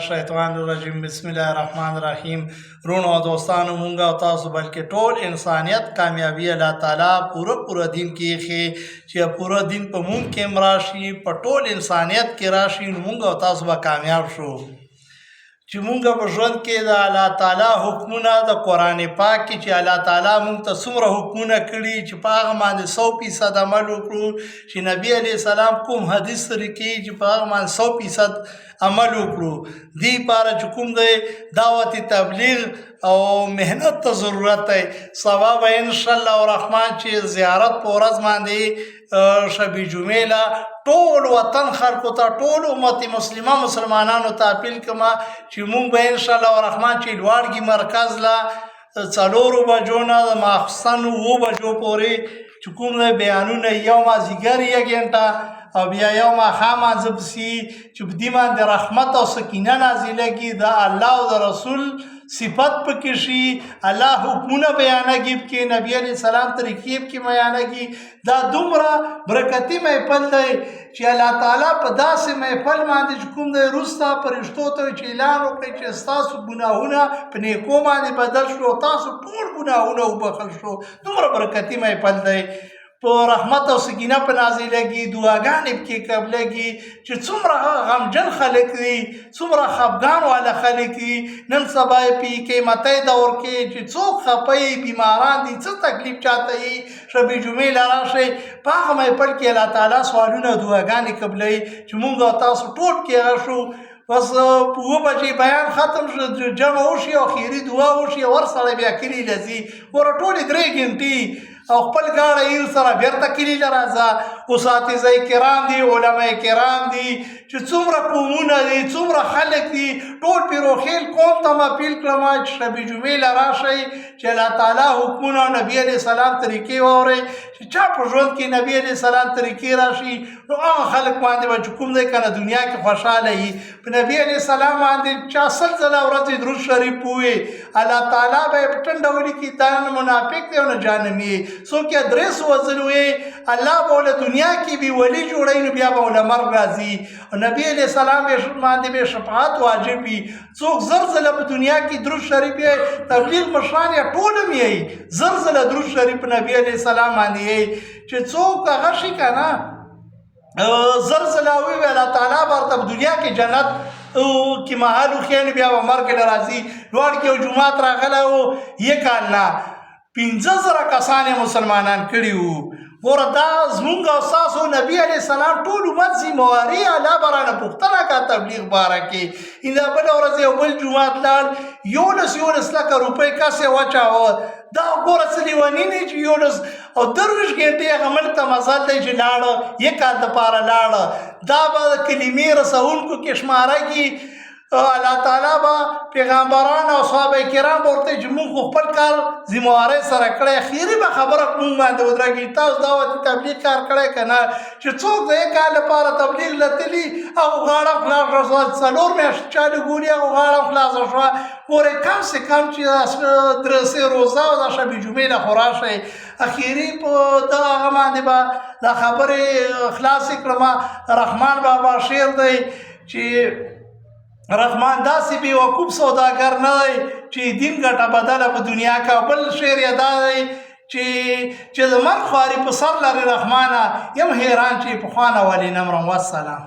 شیطان الرجیم بسم الله الرحمن الرحیم. رونو دوستانو مونږ او تاسو بلکې ټول انسانیت کامیابی الله تعالی پوره دین کې چې پوره دین په مونږ کې راشي، په ټول انسانیت کې راشي، نو مونږ او تاسو به کامیاب شو. چې مونږ په ژوند کې د الله تعالی حکمونه د قرآن پاک کې چې الله تعالی مونږ ته څومره حکمونه کړي چې په هغه باندې 100% عمل وکړو، چې نبی علیه السلام کوم حدیث لیکي چې په هغه باندې 100% عمل وکړو. دې لپاره چې کوم دی دعوت تبلیغ او مهنت ته ضرورت دی. سبا به انشاءالله الرحمن چې زیارت په ورځ باندې شبی جمعې له ټول وطن خلکو ته، ټول امت مسلمانانو ته اپیل کوم چې مونږ به انشاءالله الرحمن چې لوړګي مرکز له 4 بجو نه د ماخستن 7 بجو پورې چې کوم دی بیانونه یو مازدیګر 1 غنټه او بیا یو ماښام ځبسي چې په دې باندې رحمت او سکینه نازلېږي، د الله او د رسول صفت پکې شي، الله حکمونه بیانېږي، کې نبی علیه السلام طریقې کې بیانېږي. دا دومره برکتي محفل دی چې الله تعالی په داسې محفل باندې چې کوم دی وروسته فرشتو ته چې اعلان وکړي چې ستاسو ګناهونه په نیکو باندې بدل شو، تاسو ټول ګناهونه وبخښل شو. دومره برکتي محفل دی، په رحمت او سکینه په نازلېږي، دعاګانې پکې قبلېږي چې څومره غمجن خلک دي، څومره خفګان والا خلک دي. نن سبا یې په قیمتي دور کې چې څوک خفه یي، بیماران دي، څه تکلیف چاته یي، شبې جمعې له راشئ په هغه محفل کې الله تعالی سوالونه دعاګانې قبلوي چې مونږ او تاسو ټول کې راشو. بس په 7 بجې بیان ختم شو، جمع وشي او خیري دعا وشي، ورسره بیا کلي له ځي، ګوره ټولې 3 غنټې او خپل ګاډه یې سره بیرته کلي له راځه. اساتذه کرام دي، علما کرام دي، چې څومره قومونه دي، څومره خلک دي، ټول پیروخیل قوم ته م اپیل کړم چې شبې جمعې له راشئ چې الله تعالی حکمونه او نبي علیه السلام طریقې واورئ. چې چا په ژوند کې نبي علیه السلام طریقې راشي نو هغه خلک باندې به چې کوم دی که نه دنیا کې خوشحاله وي. په نبي علیه السلام باندې چا 100 ځله ورځې درود شریف ووایي، الله تعالی به یې په ټنډه ولیکي دا نه منافق دی او نه جهنمي دی. څوک یې 300 ځله ووایي الله به له دنیا کې بې ولي جوړوي، نو بیا به له مرګ راځي. نبی علیه السلام باندې به شفاعت واجب وي. څوک 1000 ځله په دنیا کې درود شریف یې تبلیغ مشران یې ټول هم یې 1000 ځله درود شریف په نبی علیه السلام باندې یې چې څوک هغه شي که نه 1000 ځله ووایي الله تعالی به ورته په دنیا کې جنت کې محل وښیي، بیا به مرګ له راځي. لوړ کې یو جومات راغلی و، یې کال نه 15,000 کسان یې مسلمانان کړي وو. ګوره دا زمونږ او ستاسو نبي علیه السلام ټول امت ذمواري، الله به رانه پوښتنه کا تبلیغ باره کې. دا بله ورځ یو بل جومات لاړ، 11 لکه روپۍ کس یې واچاوه. دا ګوره څه لیوني نه چې 11 او 23 غنټې هغه ملک ته مزل دی چې لاړه، 1 کال دپاره لاړه. دا به د کلمې رسونکو کې شمارهږي. الله تعالی به پیغمبران او صحابه کرام ورته چې موږ خپل کار ذموارۍ سره کړی، خیري به خبره موږ باندې ودرېږي. تاسو دعوت تبلیغ کار کړی که نه؟ چې څوک د 1 کال لپاره تبلیغ له تلي هغه غاړه خلاصه شوه، 4 میاشتې چا د ګوري هغه غاړه خلاصه شوه. ګورئ کم سے کم چې درسې روزه او د شبې جمعې له خو راشئ، اخیري په دغه هغه باندې به دا خبرې خلاصې کړم. رحمان بابا شعر دی چې رحمان داسې بې وقوف سوداګر نه دی چې دین ګټه بدله په دنیا کې. بل شعر یې دا دی چې د مرګ خواري په سر لري رحمانه، یم حیران چې پخوا نه ولې نه مرم. والسلام.